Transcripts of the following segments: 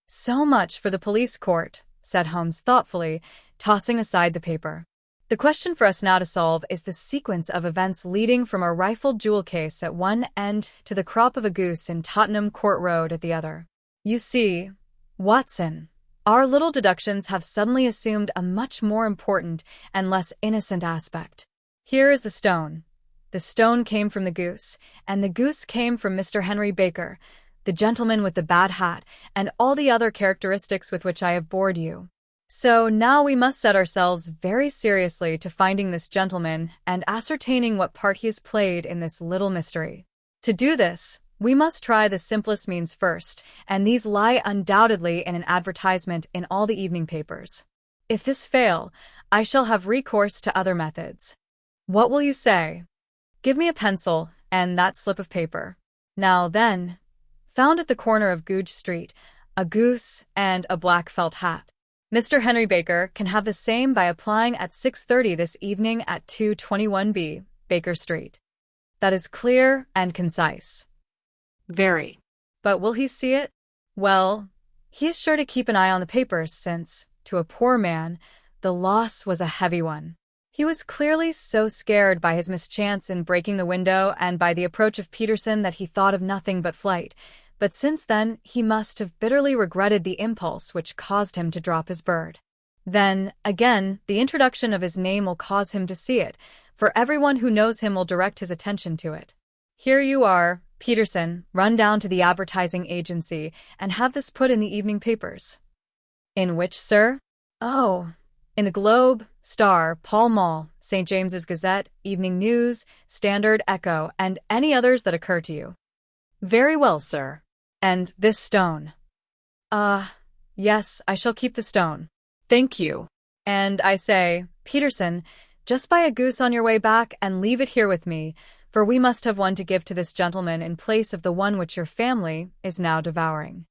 So much for the police court, said Holmes thoughtfully, tossing aside the paper. The question for us now to solve is the sequence of events leading from a rifled jewel case at one end to the crop of a goose in Tottenham Court Road at the other. You see, Watson, our little deductions have suddenly assumed a much more important and less innocent aspect. Here is the stone. The stone came from the goose, and the goose came from Mr. Henry Baker, the gentleman with the bad hat, and all the other characteristics with which I have bored you. So now we must set ourselves very seriously to finding this gentleman and ascertaining what part he has played in this little mystery. To do this, we must try the simplest means first, and these lie undoubtedly in an advertisement in all the evening papers. If this fail, I shall have recourse to other methods. What will you say? Give me a pencil and that slip of paper. Now then, found at the corner of Goodge Street, a goose and a black felt hat. Mr. Henry Baker can have the same by applying at 6:30 this evening at 221B, Baker Street. That is clear and concise. Very. But will he see it? Well, he is sure to keep an eye on the papers since, to a poor man, the loss was a heavy one. He was clearly so scared by his mischance in breaking the window and by the approach of Peterson that he thought of nothing but flight. But since then, he must have bitterly regretted the impulse which caused him to drop his bird. Then, again, the introduction of his name will cause him to see it, for everyone who knows him will direct his attention to it. Here you are, Peterson, run down to the advertising agency and have this put in the evening papers. In which, sir? Oh, in the Globe, Star, Pall Mall, St. James's Gazette, Evening News, Standard, Echo, and any others that occur to you. Very well, sir. And this stone. Yes, I shall keep the stone. Thank you. And I say, Peterson, just buy a goose on your way back and leave it here with me, for we must have one to give to this gentleman in place of the one which your family is now devouring.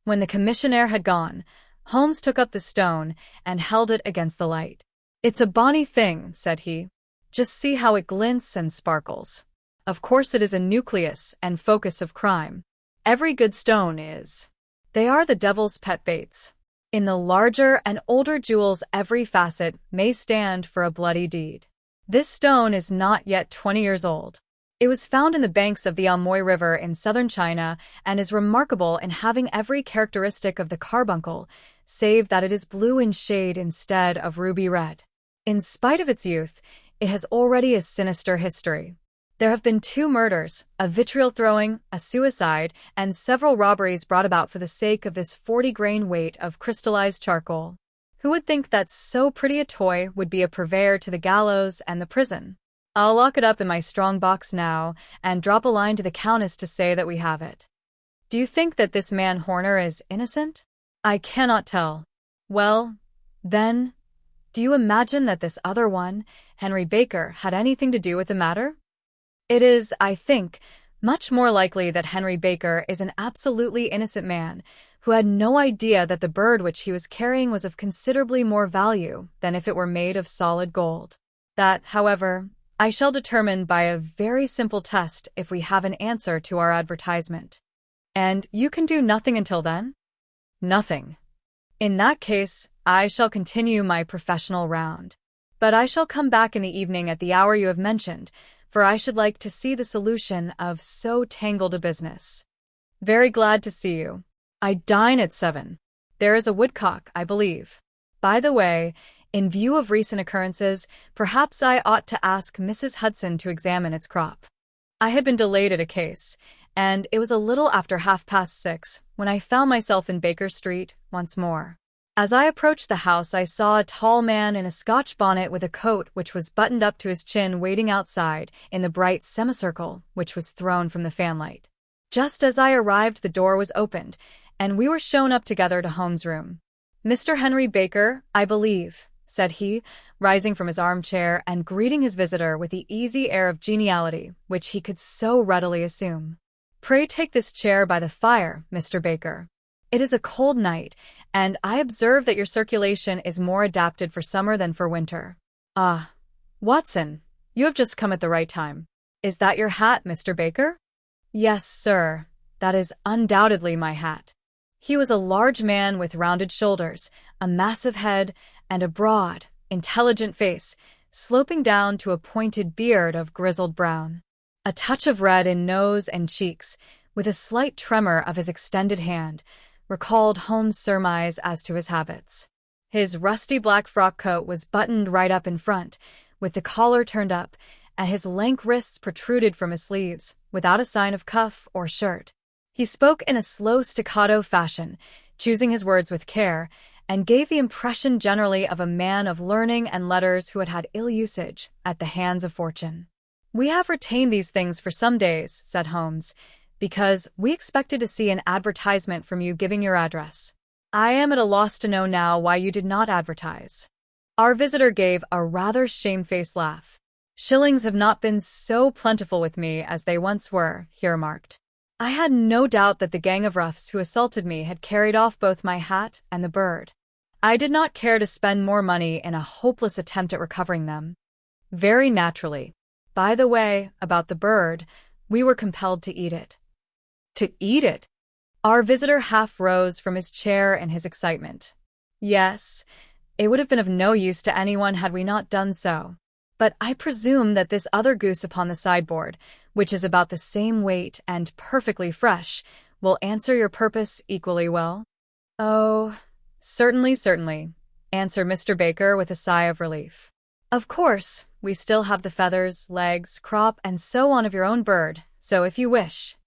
When the commissionaire had gone, Holmes took up the stone and held it against the light. It's a bonny thing, said he. Just see how it glints and sparkles. Of course it is a nucleus and focus of crime. Every good stone is. They are the devil's pet baits. In the larger and older jewels every facet may stand for a bloody deed. This stone is not yet 20 years old. It was found in the banks of the Amoy River in southern China and is remarkable in having every characteristic of the carbuncle, save that it is blue in shade instead of ruby red. In spite of its youth, it has already a sinister history. There have been 2 murders, a vitriol throwing, a suicide, and several robberies brought about for the sake of this 40-grain weight of crystallized charcoal. Who would think that so pretty a toy would be a purveyor to the gallows and the prison? I'll lock it up in my strong box now and drop a line to the Countess to say that we have it. Do you think that this man Horner is innocent? I cannot tell. Well, then, do you imagine that this other one, Henry Baker, had anything to do with the matter? It is, I think, much more likely that Henry Baker is an absolutely innocent man who had no idea that the bird which he was carrying was of considerably more value than if it were made of solid gold. That, however, I shall determine by a very simple test if we have an answer to our advertisement. And you can do nothing until then? Nothing. In that case, I shall continue my professional round. But I shall come back in the evening at the hour you have mentioned, for I should like to see the solution of so tangled a business. Very glad to see you. I dine at 7. There is a woodcock, I believe. By the way, in view of recent occurrences, perhaps I ought to ask Mrs. Hudson to examine its crop. I had been delayed at a case, and it was a little after 6:30 when I found myself in Baker Street once more. As I approached the house, I saw a tall man in a Scotch bonnet with a coat which was buttoned up to his chin waiting outside in the bright semicircle which was thrown from the fanlight. Just as I arrived, the door was opened, and we were shown up together to Holmes' room. Mr. Henry Baker, I believe, said he, rising from his armchair and greeting his visitor with the easy air of geniality which he could so readily assume. Pray take this chair by the fire, Mr. Baker. It is a cold night, and I observe that your circulation is more adapted for summer than for winter. Ah, Watson, you have just come at the right time. Is that your hat, Mr. Baker? Yes, sir, that is undoubtedly my hat. He was a large man with rounded shoulders, a massive head, and a broad, intelligent face, sloping down to a pointed beard of grizzled brown. A touch of red in nose and cheeks, with a slight tremor of his extended hand, recalled Holmes' surmise as to his habits. His rusty black frock coat was buttoned right up in front, with the collar turned up, and his lank wrists protruded from his sleeves, without a sign of cuff or shirt. He spoke in a slow staccato fashion, choosing his words with care, and gave the impression generally of a man of learning and letters who had had ill usage at the hands of fortune. "We have retained these things for some days," said Holmes, "because we expected to see an advertisement from you giving your address. I am at a loss to know now why you did not advertise." Our visitor gave a rather shamefaced laugh. "Shillings have not been so plentiful with me as they once were," he remarked. "I had no doubt that the gang of roughs who assaulted me had carried off both my hat and the bird. I did not care to spend more money in a hopeless attempt at recovering them." "Very naturally. By the way, about the bird, we were compelled to eat it." "To eat it?" Our visitor half rose from his chair in his excitement. "Yes, it would have been of no use to anyone had we not done so. But I presume that this other goose upon the sideboard, which is about the same weight and perfectly fresh, will answer your purpose equally well?" "Oh, certainly, certainly," answered Mr. Baker with a sigh of relief. "Of course, we still have the feathers, legs, crop, and so on of your own bird, so if you wish—"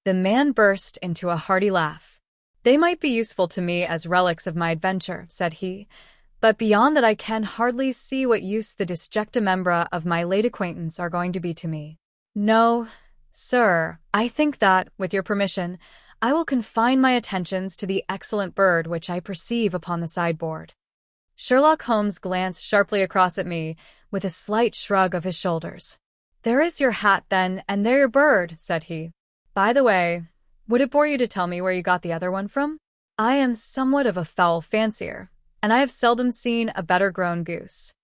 The man burst into a hearty laugh. "They might be useful to me as relics of my adventure," said he, "but beyond that I can hardly see what use the disjecta membra of my late acquaintance are going to be to me. No, sir, I think that, with your permission, I will confine my attentions to the excellent bird which I perceive upon the sideboard." Sherlock Holmes glanced sharply across at me, with a slight shrug of his shoulders. "There is your hat, then, and there your bird," said he. "By the way, would it bore you to tell me where you got the other one from? I am somewhat of a fowl fancier, and I have seldom seen a better-grown goose."